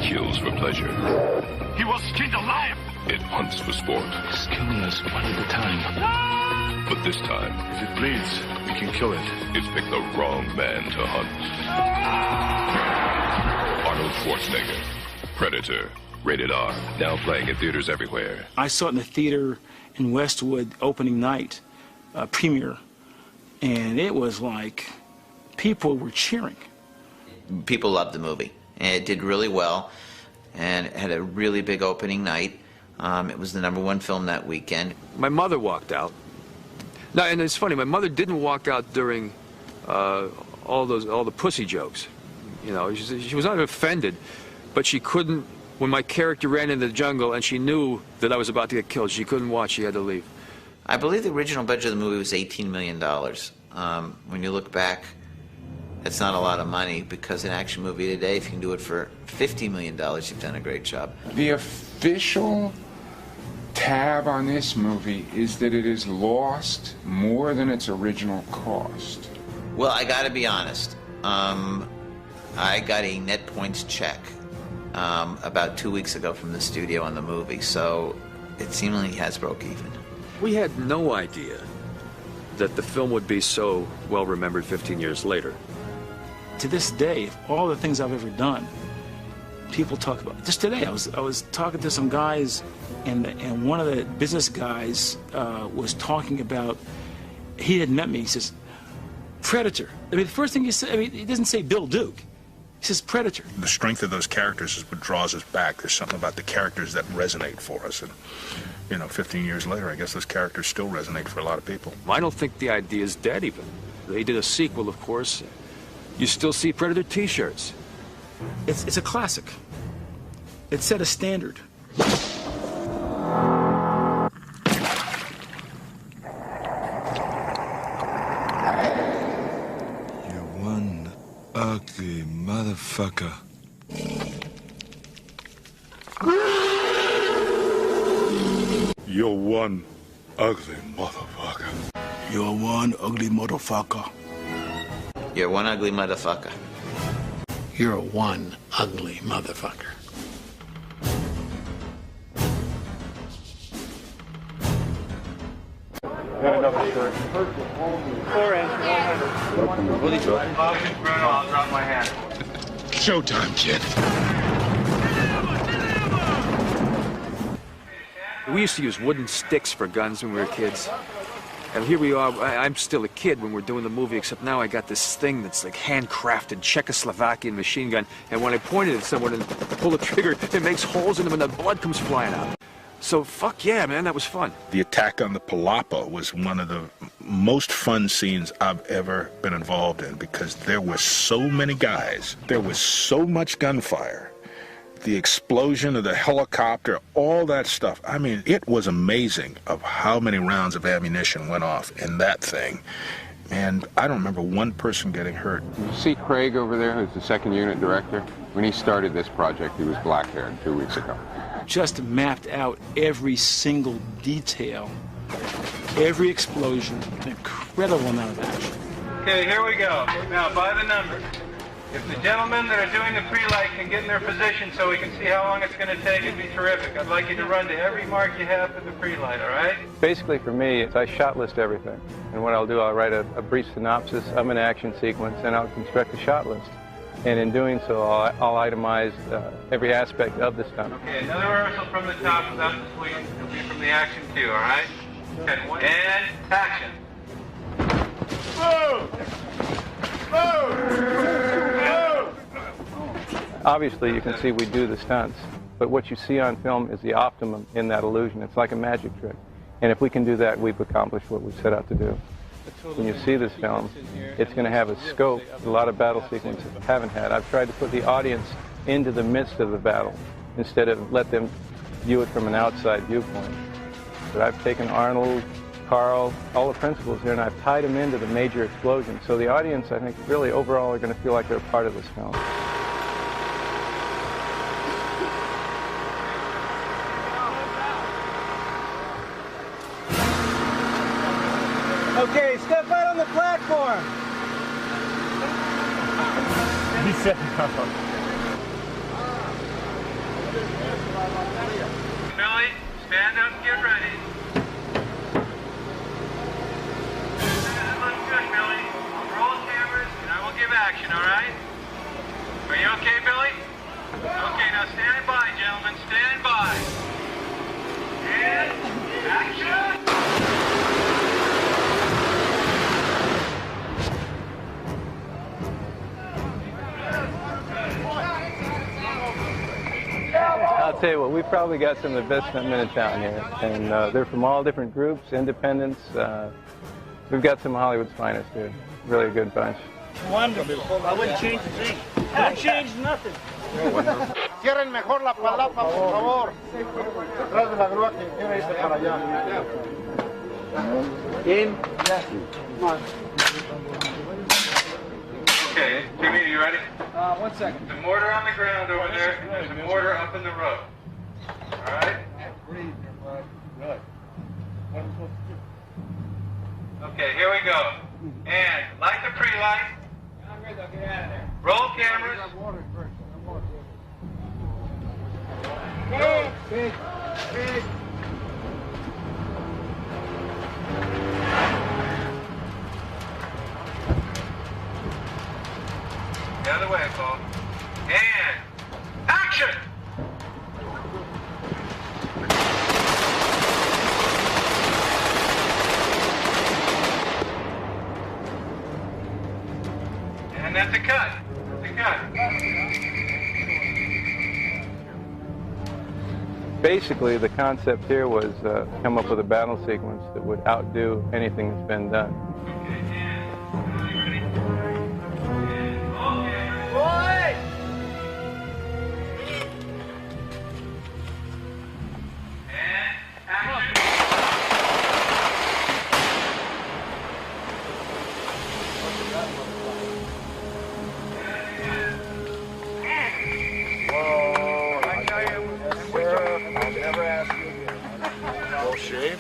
kills for pleasure. He was skinned alive! It hunts for sport. It's killing us one at a time. But this time, if it bleeds, we can kill it. It's picked the wrong man to hunt. Arnold Schwarzenegger, Predator, rated R, now playing in theaters everywhere. I saw it in the theater in Westwood opening night, premiere, and it was like people were cheering. People loved the movie, and it did really well, and it had a really big opening night. It was the #1 film that weekend. My mother walked out. Now, and it's funny, my mother didn't walk out during all the pussy jokes. You know, she was not offended, but she couldn't, when my character ran into the jungle and she knew that I was about to get killed, she couldn't watch, she had to leave. I believe the original budget of the movie was $18 million. When you look back, that's not a lot of money, because an action movie today, if you can do it for $50 million, you've done a great job. The official tab on this movie is that it has lost more than its original cost. Well, I gotta be honest. I got a net points check about 2 weeks ago from the studio on the movie, so it seemingly has broke even. We had no idea that the film would be so well remembered 15 years later. To this day, all the things I've ever done, people talk about. Just today, I was talking to some guys, and one of the business guys was talking about, he had met me, he says, Predator. I mean, the first thing he said, I mean, he doesn't say Bill Duke. He says Predator. The strength of those characters is what draws us back. There's something about the characters that resonate for us. And, you know, 15 years later, I guess those characters still resonate for a lot of people. I don't think the idea is dead even. They did a sequel, of course. You still see Predator t-shirts. It's a classic. It set a standard. Ugly motherfucker. You're one ugly motherfucker. You're one ugly motherfucker. You're one ugly motherfucker. You're one ugly motherfucker. Got another shirt. 4 inch, 100. What are you doing? Bruno, I'll drop my hand. Showtime, kid. We used to use wooden sticks for guns when we were kids. And here we are, I'm still a kid when we're doing the movie, except now I got this thing that's like handcrafted Czechoslovakian machine gun, and when I point it at someone and pull the trigger, it makes holes in them and the blood comes flying out. So fuck yeah, man, that was fun. The attack on the Palapa was one of the most fun scenes I've ever been involved in, because there were so many guys, there was so much gunfire. The explosion of the helicopter, all that stuff. I mean, it was amazing of how many rounds of ammunition went off in that thing. And I don't remember one person getting hurt. You see Craig over there, who's the second unit director? When he started this project, he was black-haired 2 weeks ago. Just mapped out every single detail, every explosion, an incredible amount of action. Okay, here we go. Now, by the number. If the gentlemen that are doing the pre-light can get in their position so we can see how long it's going to take, it'd be terrific. I'd like you to run to every mark you have for the pre-light, all right? Basically, for me, I shot list everything. And what I'll do, I'll write a brief synopsis of an action sequence, and I'll construct a shot list. And in doing so, I'll itemize every aspect of the stunt. Okay, another rehearsal from the top without the sweep. It'll be from the action cue, all right? Okay, and action. Move! Move! Obviously, you can see we do the stunts, but what you see on film is the optimum in that illusion. It's like a magic trick. And if we can do that, we've accomplished what we set out to do. When you see this film, it's going to have a scope a lot of battle sequences haven't had. I've tried to put the audience into the midst of the battle instead of let them view it from an outside viewpoint. But I've taken Arnold, Carl, all the principals here, and I've tied them into the major explosions. So the audience, I think, really overall are going to feel like they're a part of this film. Okay, step out on the platform. He said no. tell you what, we've probably got some of the best stuntmen in town here, and they're from all different groups, independents. We've got some of Hollywood's finest here. Really a good bunch. Wonderful. I wouldn't change a thing. Don't change nothing. Cierren mejor la palapa, por favor. Detrás de la grúa que tiene irse para allá. In. Okay, Jimmy, are you ready? 1 second. There's a mortar on the ground over there, and there's a mortar up in the road. All right? Good. What am I supposed to do? Okay, here we go. And light the pre-light. I'm good, I'll get out of there. Roll cameras. Big. The other way, Paul. And action! And that's a cut. That's a cut. Basically, the concept here was come up with a battle sequence that would outdo anything that's been done.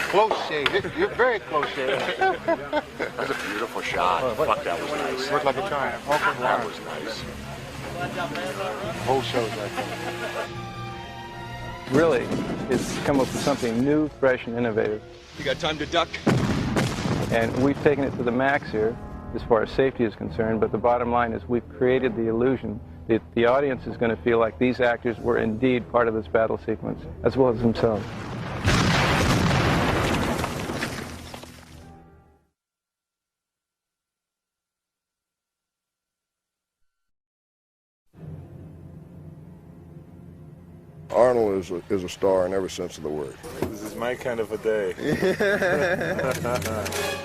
Close shave. You're very close shave. That's a beautiful shot. Fuck, that was nice. Looked like a giant. That was nice. Whole show's like that. Really, it's come up with something new, fresh, and innovative. You got time to duck? And we've taken it to the max here, as far as safety is concerned, but the bottom line is we've created the illusion that the audience is going to feel like these actors were indeed part of this battle sequence, as well as themselves. Arnold is a star in every sense of the word. This is my kind of a day.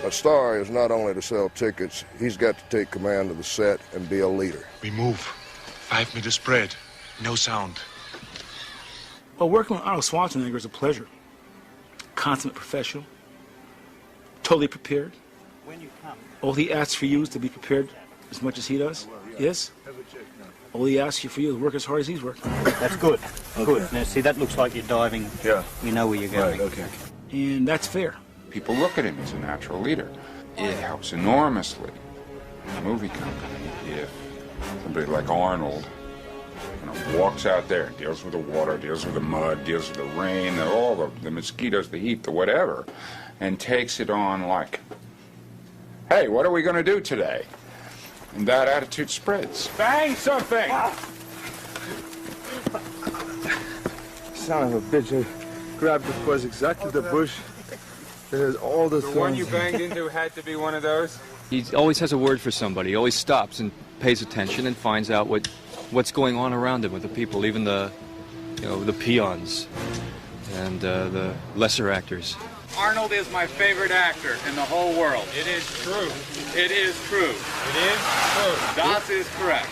A star is not only to sell tickets, he's got to take command of the set and be a leader. We move. 5-meter spread. No sound. Well, working with Arnold Schwarzenegger is a pleasure. Consummate professional. Totally prepared. All he asks for you is to be prepared as much as he does. Yes? All he asks you for you is work as hard as he's working. That's good. Okay. Good. Now, see, that looks like you're diving. Yeah. You know where you're going. Right, okay. And that's fair. People look at him as a natural leader. It helps enormously in a movie company if somebody like Arnold walks out there and deals with the water, deals with the mud, deals with the rain, all the mosquitoes, the heat, the whatever, and takes it on like, hey, what are we going to do today? And that attitude spreads. Bang something! Son of a bitch, I grabbed it was exactly the bush that has all the thorns. The one you banged into had to be one of those? He always has a word for somebody. He always stops and pays attention and finds out what's going on around him with the people, even the peons and the lesser actors. Arnold is my favorite actor in the whole world. It is true. It is true. It is true. Das is correct.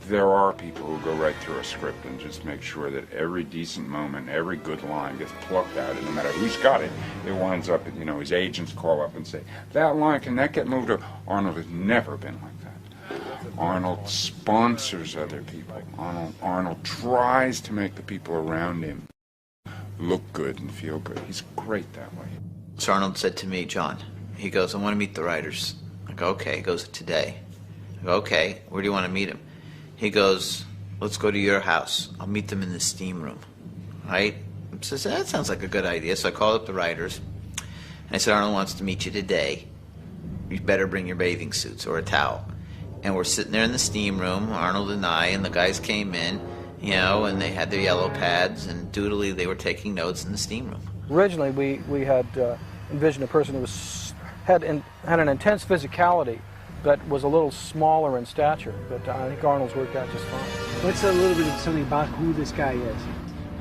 There are people who go right through a script and just make sure that every decent moment, every good line gets plucked out, and no matter who's got it, it winds up, his agents call up and say, that line, can that get moved? Arnold has never been like that. Arnold sponsors other people. Arnold tries to make the people around him look good and feel good. He's great that way. So Arnold said to me, John, he goes, I want to meet the writers. I go, okay. He goes, today. I go, okay. Where do you want to meet him? He goes, let's go to your house. I'll meet them in the steam room. Right? So I said, that sounds like a good idea. So I called up the writers. And I said, Arnold wants to meet you today. You better bring your bathing suits or a towel. And we're sitting there in the steam room, Arnold and I, and the guys came in, and they had their yellow pads, and doodly they were taking notes in the steam room. Originally, we had envisioned a person who had an intense physicality, but was a little smaller in stature. But I think Arnold's worked out just fine. What's a little bit of something about who this guy is?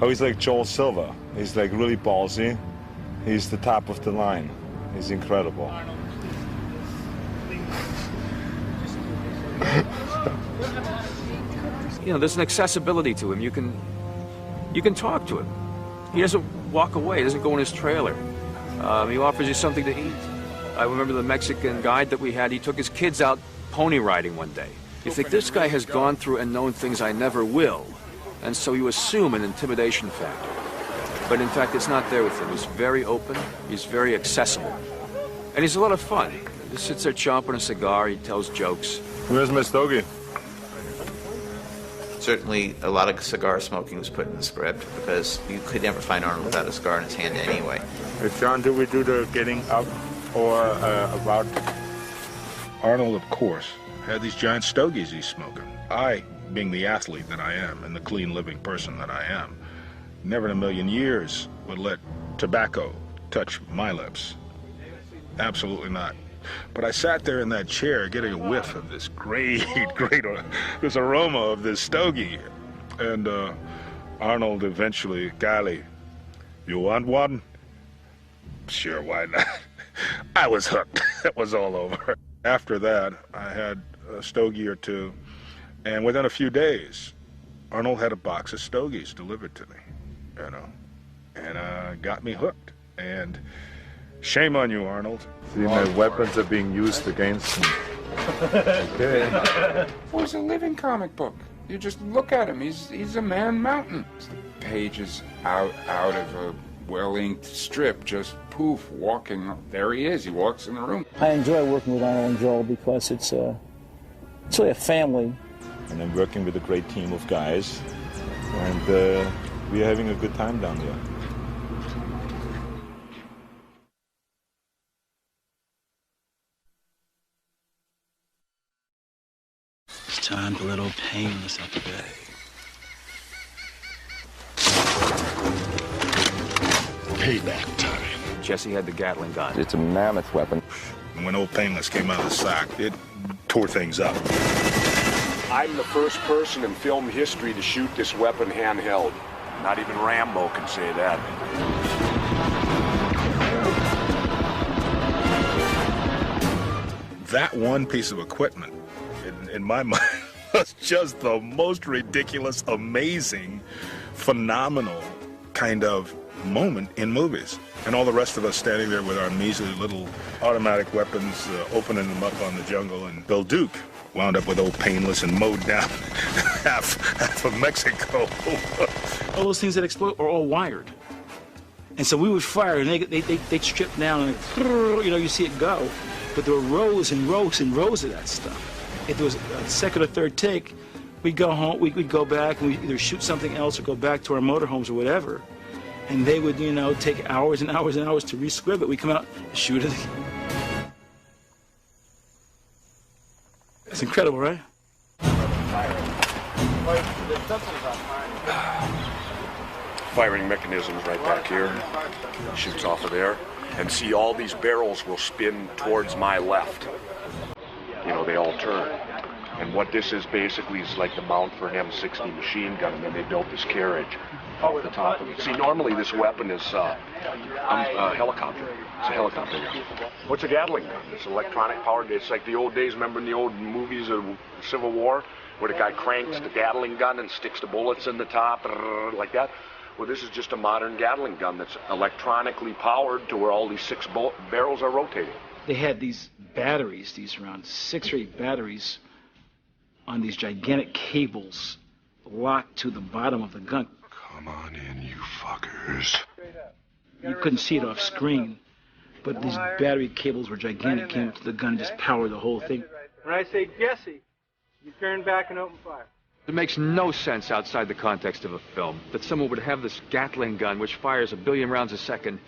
Oh, he's like Joel Silva. He's like really ballsy. He's the top of the line. He's incredible. You know, there's an accessibility to him. You can talk to him. He doesn't walk away. He doesn't go in his trailer. He offers you something to eat. I remember the Mexican guide that we had. He took his kids out pony riding one day. You think, this guy has gone through and known things I never will. And so you assume an intimidation factor. But in fact, it's not there with him. He's very open. He's very accessible. And he's a lot of fun. He just sits there chomping a cigar. He tells jokes. Where's my stogie? Certainly, a lot of cigar smoking was put in the script because you could never find Arnold without a cigar in his hand anyway. John, do we do the getting up or about? Arnold, of course, had these giant stogies he's smoking. I, being the athlete that I am and the clean living person that I am, never in a million years would let tobacco touch my lips. Absolutely not. But I sat there in that chair getting a whiff of this great this aroma of this stogie. And Arnold eventually, golly, you want one? Sure, why not? I was hooked. It was all over. After that, I had a stogie or two, and within a few days, Arnold had a box of stogies delivered to me, you know, and got me hooked. And shame on you, Arnold. See, my weapons are being used against me. Okay. Well, he's a living comic book. You just look at him. He's a man mountain. The pages out of a well-inked strip, just poof, walking. There he is. He walks in the room. I enjoy working with Arnold and Joel because it's really a family. And I'm working with a great team of guys, and we're having a good time down there. It's time to let old Painless out the bag. Payback time. Jesse had the Gatling gun. It's a mammoth weapon. When old Painless came out of the sack, it tore things up. I'm the first person in film history to shoot this weapon handheld. Not even Rambo can say that. That one piece of equipment, in my mind, was just the most ridiculous, amazing, phenomenal kind of moment in movies. And all the rest of us standing there with our measly little automatic weapons, opening them up on the jungle. And Bill Duke wound up with old Painless and mowed down half of Mexico. All those things that explode are all wired. And so we would fire, and they'd strip down, and you know, you see it go. But there were rows and rows and rows of that stuff. If there was a second or third take, we'd go home, we'd go back, and we'd either shoot something else or go back to our motorhomes or whatever. And they would, you know, take hours and hours and hours to re-scrib it. We'd come out and shoot it. It's incredible, right? Firing mechanisms right back here. Shoots off of there. And see, all these barrels will spin towards my left. You know, they all turn. And what this is basically is like the mount for an M60 machine gun, and then they built this carriage off the top of it. See, normally this weapon is a helicopter. It's a helicopter gun. What's a Gatling gun? It's electronic powered. It's like the old days, remember in the old movies of Civil War, where the guy cranks the Gatling gun and sticks the bullets in the top, like that? Well, this is just a modern Gatling gun that's electronically powered to where all these 6 barrels are rotating. They had these batteries, these around 6 or 8 batteries on these gigantic cables locked to the bottom of the gun. Come on in, you fuckers. You couldn't see it off screen, but these battery cables were gigantic, came up to the gun and just powered the whole thing. When I say Jesse, you turn back and open fire. It makes no sense outside the context of a film that someone would have this Gatling gun, which fires 1 billion rounds a second,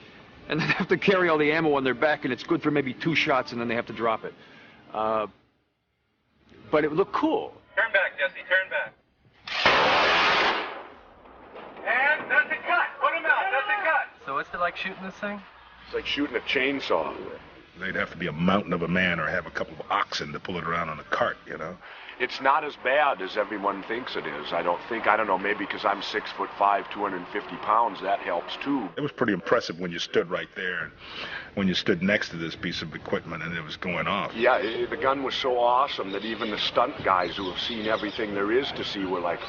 and then have to carry all the ammo on their back, and it's good for maybe 2 shots, and then they have to drop it. But it would look cool. Turn back, Jesse, turn back. And that's a cut. Put him out, that's a cut. So what's it like shooting this thing? It's like shooting a chainsaw. They'd have to be a mountain of a man or have a couple of oxen to pull it around on a cart, you know. It's not as bad as everyone thinks it is. I don't know, maybe because I'm 6'5", 250 pounds, that helps too. It was pretty impressive when you stood right there and when you stood next to this piece of equipment and it was going off. Yeah, the gun was so awesome that even the stunt guys who have seen everything there is to see were like,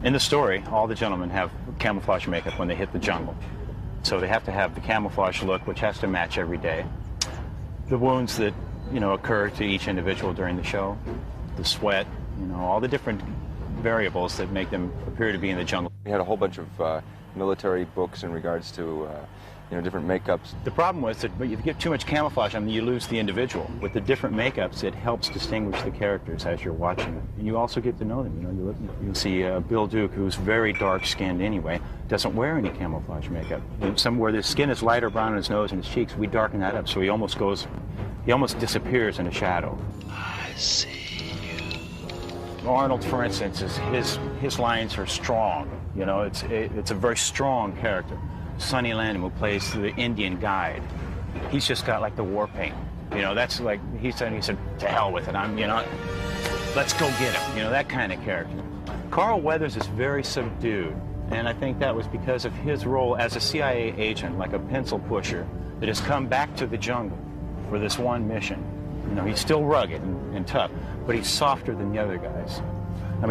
In the story, all the gentlemen have camouflage makeup when they hit the jungle. So they have to have the camouflage look, which has to match every day. The wounds that, occur to each individual during the show, the sweat, all the different variables that make them appear to be in the jungle. We had a whole bunch of military books in regards to different makeups. The problem was that if you get too much camoufage on them, you lose the individual. With the different makeups, it helps distinguish the characters as you're watching them. And you also get to know them. You'll see Bill Duke, who's very dark-skinned anyway, doesn't wear any camouflage makeup. Somewhere the skin is lighter brown on his nose and his cheeks, we darken that up, so he almost disappears in a shadow. I see you. Arnold, for instance, his lines are strong. It's a very strong character. Sonny Landham, who plays the Indian guide, he's just got like the war paint. That's like he said, to hell with it. Let's go get him. That kind of character. Carl Weathers is very subdued, and I think that was because of his role as a CIA agent, like a pencil pusher, that has come back to the jungle for this one mission. He's still rugged and tough, but he's softer than the other guys.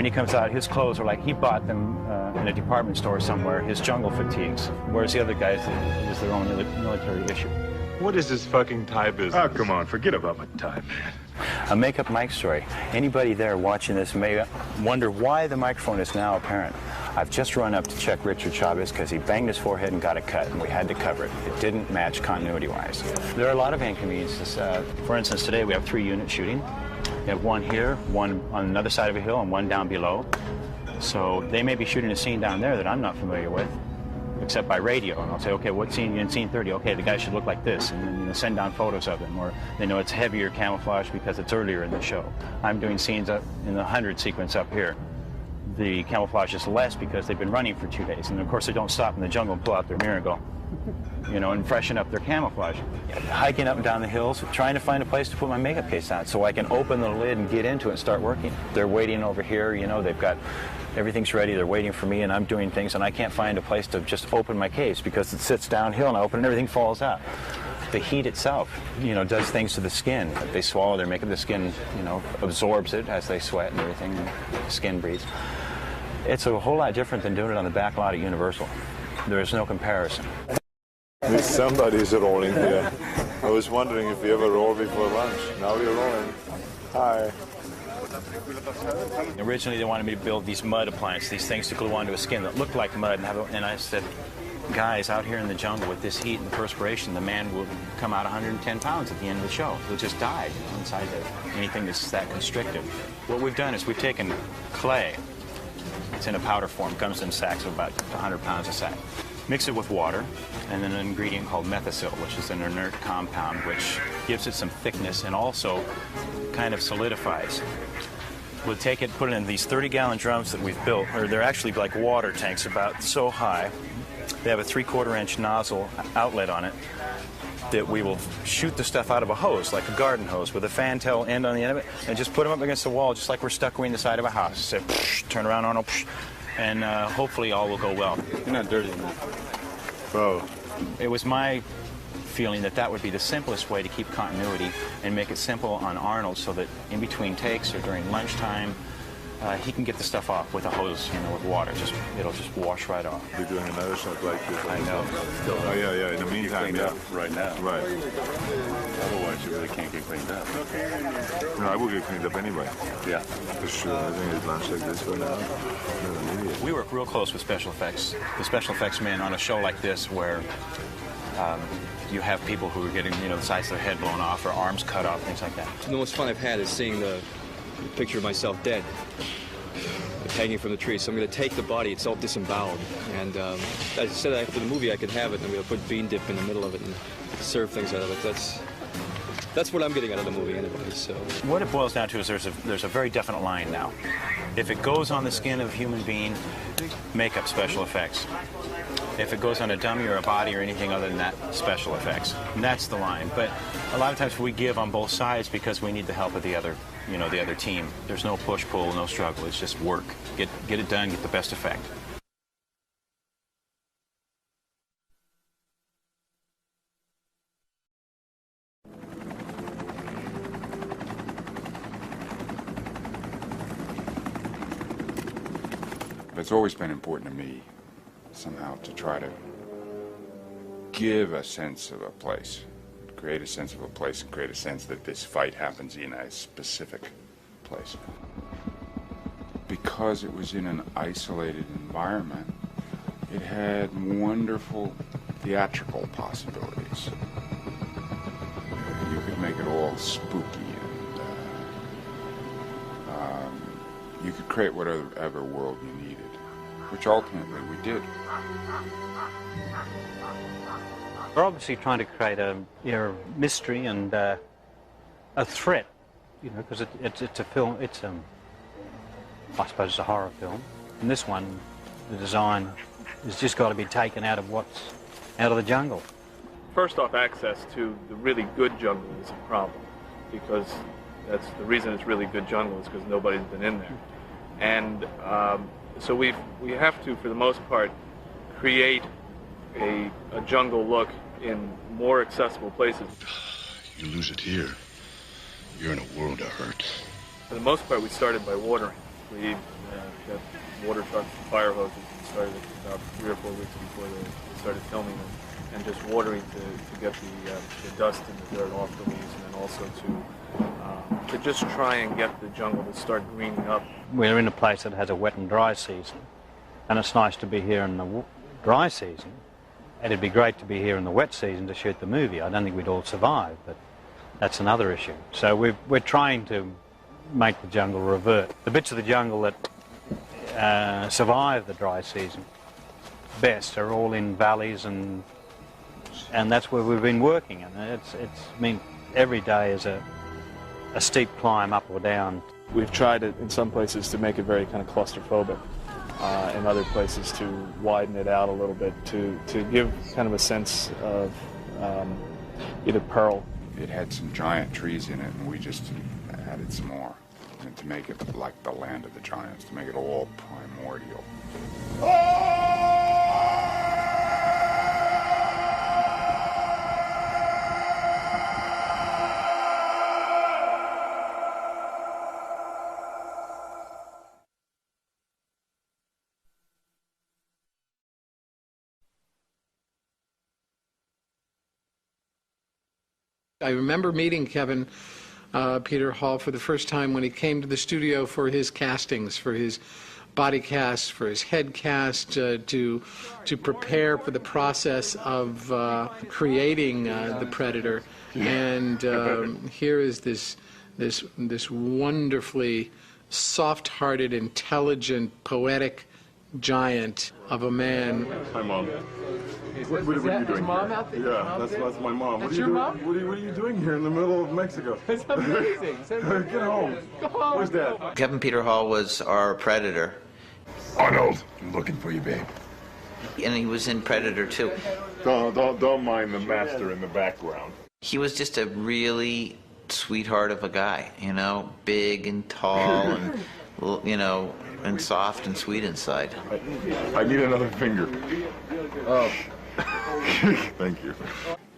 He comes out, his clothes are like he bought them in a department store somewhere, his jungle fatigues, whereas the other guys, it was their own military issue. What is this fucking tie business? Oh, come on, forget about my tie, man. A Makeup Mike story. Anybody there watching this may wonder why the microphone is now apparent. I've just run up to check Richard Chavez because he banged his forehead and got a cut, and we had to cover it. It didn't match continuity-wise. There are a lot of inconveniences. For instance, today we have 3 units shooting. We have one here, one on another side of a hill, and one down below. So they may be shooting a scene down there that I'm not familiar with, except by radio. And I'll say, okay, what scene? In scene 30. Okay, the guy should look like this, and then send down photos of him. Or they know it's heavier camouflage because it's earlier in the show. I'm doing scenes up in the 100 sequence up here. The camouflage is less because they've been running for 2 days, and of course they don't stop in the jungle and pull out their mirror and go, and freshen up their camouflage. Hiking up and down the hills, trying to find a place to put my makeup case on so I can open the lid and get into it and start working. They're waiting over here, they've got everything's ready, they're waiting for me, and I'm doing things, and I can't find a place to just open my case because it sits downhill and I open and everything falls out. The heat itself, does things to the skin. If they swallow their makeup, the skin, absorbs it as they sweat and everything, and the skin breathes. It's a whole lot different than doing it on the back lot at Universal. There is no comparison. Somebody's rolling here. I was wondering if you ever roll before lunch. Now you're rolling. Hi. Originally, they wanted me to build these mud appliances, these things to glue onto a skin that looked like mud. And I said, guys, out here in the jungle with this heat and the perspiration, the man will come out 110 pounds at the end of the show. He'll just die inside anything that's that constrictive. What we've done is we've taken clay. It's in a powder form, comes in sacks of about 100 pounds a sack. Mix it with water, and then an ingredient called methicil, which is an inert compound, which gives it some thickness and also kind of solidifies. We'll take it, put it in these 30-gallon drums that we've built, or they're actually like water tanks about so high. They have a 3/4-inch nozzle outlet on it that we will shoot the stuff out of a hose, like a garden hose, with a fantail end on the end of it, and just put them up against the wall, just like we're stuccoing the side of a house. Say, turn around, Arnold, and hopefully all will go well. You're not dirty enough. Bro. It was my feeling that that would be the simplest way to keep continuity and make it simple on Arnold so that in between takes or during lunchtime, he can get the stuff off with a hose, with water. It'll just wash right off. We're doing another shot like this. I know. Oh, yeah. In the meantime, yeah. Right now. Right. Otherwise, you really can't get cleaned up. No, I will get cleaned up anyway. Yeah. For sure. I think it's lunch like this right now. I'm an idiot. We work real close with special effects. The special effects men on a show like this where You have people who are getting, the sides of their head blown off or arms cut off, things like that. The most fun I've had is seeing the picture of myself dead, hanging from the tree. So I'm going to take the body, it's all disemboweled. And as I said, after the movie I could have it, and I'm going to put bean dip in the middle of it and serve things out of it. That's what I'm getting out of the movie anyway. So what it boils down to is there's a very definite line now. If it goes on the skin of a human being, makeup, special effects. If it goes on a dummy or a body or anything other than that, special effects. And that's the line. But a lot of times we give on both sides because we need the help of the other, the other team. There's no push-pull, no struggle. It's just work. Get it done, get the best effect. It's always been important to me somehow to try to give a sense of a place, create a sense of a place and create a sense that this fight happens in a specific place. Because it was in an isolated environment, it had wonderful theatrical possibilities. You could make it all spooky and you could create whatever world you needed, which ultimately we did. We're obviously trying to create a mystery and a threat, because it's a film. I suppose it's a horror film. And this one, the design has just got to be taken out of the jungle. First off, access to the really good jungle is a problem, because that's the reason it's really good jungle is because nobody's been in there. And so we have to, for the most part, create a jungle look in more accessible places. You lose it here, you're in a world of hurt. For the most part, we started by watering. We got water trucks and fire hoses and started about 3 or 4 weeks before they started filming them, and just watering to get the dust and the dirt off the leaves, and then also to just try and get the jungle to start greening up. We're in a place that has a wet and dry season, and it's nice to be here in the dry season. And it'd be great to be here in the wet season to shoot the movie. I don't think we'd all survive, but that's another issue. So we're trying to make the jungle revert. The bits of the jungle that survive the dry season best are all in valleys, and that's where we've been working. And I mean, every day is a steep climb up or down. We've tried it in some places to make it very kind of claustrophobic. In other places to widen it out a little bit, to give kind of a sense of either peril. It had some giant trees in it, and we just added some more, and to make it like the land of the giants, to make it all primordial. I remember meeting Kevin Peter Hall for the first time when he came to the studio for his castings, for his body cast, for his head cast, to prepare for the process of creating the Predator. And here is this wonderfully soft-hearted, intelligent, poetic giant of a man. Hi, Mom. What are you doing Mom here? out there? Yeah, that's my mom. That's your mom? What are you doing here in the middle of Mexico? It's amazing. Get home. Go home. Where's Dad? Kevin Peter Hall was our Predator. Arnold, I'm looking for you, babe. And he was in Predator too. Don't mind the master in the background. He was just a really sweetheart of a guy, big and tall and, and soft and sweet inside. I need another finger. Oh. Thank you.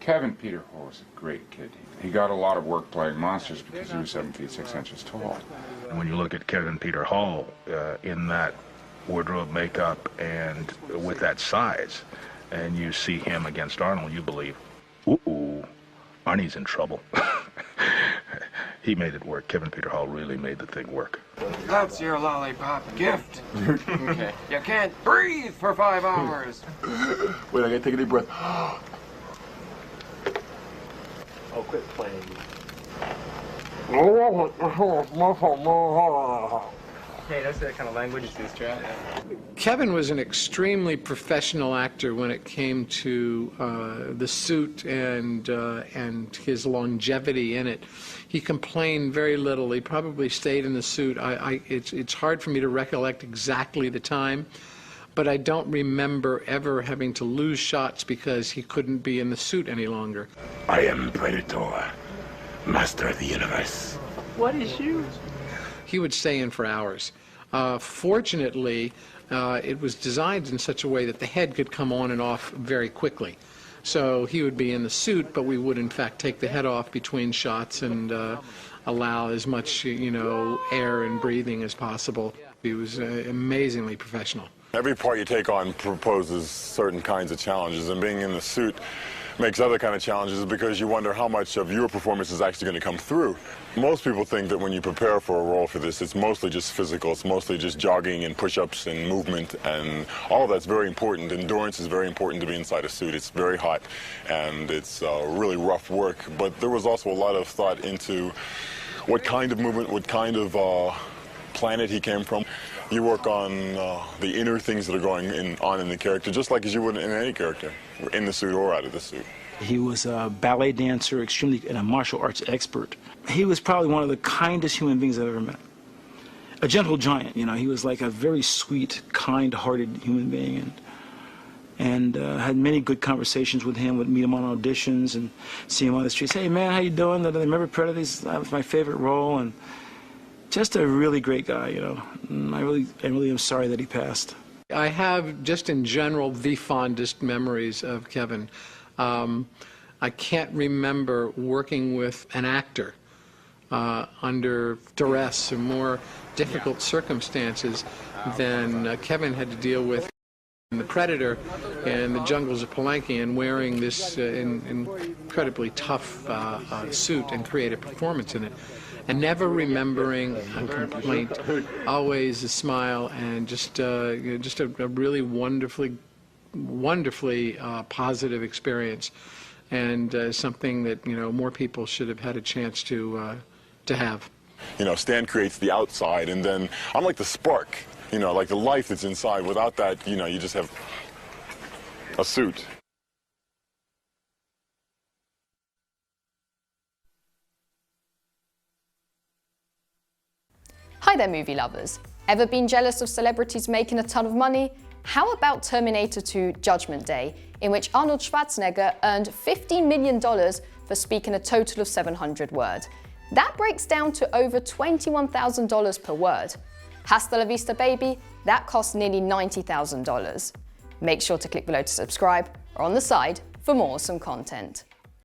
Kevin Peter Hall was a great kid. He got a lot of work playing monsters because he was 7 feet 6 inches tall. And when you look at Kevin Peter Hall in that wardrobe, makeup, and with that size, and you see him against Arnold, you believe, ooh, Arnie's in trouble. He made it work. Kevin Peter Hall really made the thing work. That's your lollipop gift. Okay. You can't breathe for 5 hours. Wait, I gotta take a deep breath. Oh, quit playing. Hey, that's the kind of language is this, Chad? Kevin was an extremely professional actor when it came to the suit and his longevity in it. He complained very little. He probably stayed in the suit. It's hard for me to recollect exactly the time, but I don't remember ever having to lose shots because he couldn't be in the suit any longer. I am Predator, master of the universe. What is you? He would stay in for hours. Fortunately, it was designed in such a way that the head could come on and off very quickly. So he would be in the suit, but we would in fact take the head off between shots and allow as much, air and breathing as possible. He was amazingly professional. Every part you take on proposes certain kinds of challenges, and being in the suit makes other kind of challenges because you wonder how much of your performance is actually going to come through. Most people think that when you prepare for a role for this, it's mostly just physical. It's mostly just jogging and push-ups and movement, and all of that's very important. Endurance is very important to be inside a suit. It's very hot, and it's really rough work. But there was also a lot of thought into what kind of movement, what kind of planet he came from. You work on the inner things that are going on in the character, just like as you would in any character, in the suit or out of the suit. He was a ballet dancer, and a martial arts expert. He was probably one of the kindest human beings I've ever met. A gentle giant, he was like a very sweet, kind-hearted human being, and had many good conversations with him. Would meet him on auditions and see him on the streets. Hey man, how you doing? I remember Predators. That was my favorite role, and just a really great guy, I really am sorry that he passed. I have, just in general, the fondest memories of Kevin. I can't remember working with an actor under duress or more difficult circumstances than Kevin had to deal with in The Predator in the jungles of Palenque, and wearing this incredibly tough suit and create a performance in it. And never remembering a complaint, always a smile, and just a really wonderfully positive experience, and something that more people should have had a chance to have. Stan creates the outside, and then I'm like the spark, like the life that's inside. Without that, you just have a suit. Hi there, movie lovers. Ever been jealous of celebrities making a ton of money? How about Terminator 2 Judgment Day, in which Arnold Schwarzenegger earned $15 million for speaking a total of 700 words? That breaks down to over $21,000 per word. Hasta la vista, baby, that cost nearly $90,000. Make sure to click below to subscribe, or on the side for more awesome content.